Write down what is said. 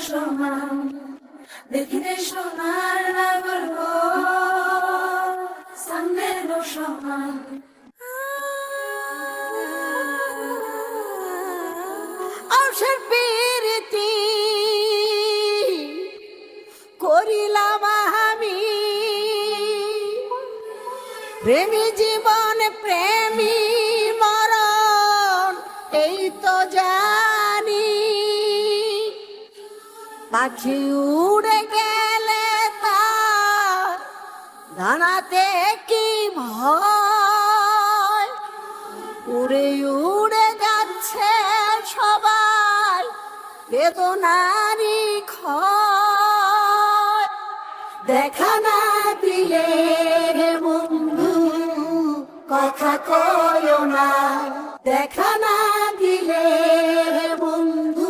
সমান, দেখিতে সোনার নাগর গো, সামনের সমান। অবসর প্রীতি করিলাম আমি, প্রেমী জীবন প্রেমী মরণ এই তো জানি। পাখি উড়ে গেলে তার দানাতে কি ভয়, উড়ে উড়ে যাচ্ছে সবাই বেদনারি ক্ষয়। দেখা না দিলে বন্ধু কথা কয়ো না, দেখা না দিলে বন্ধু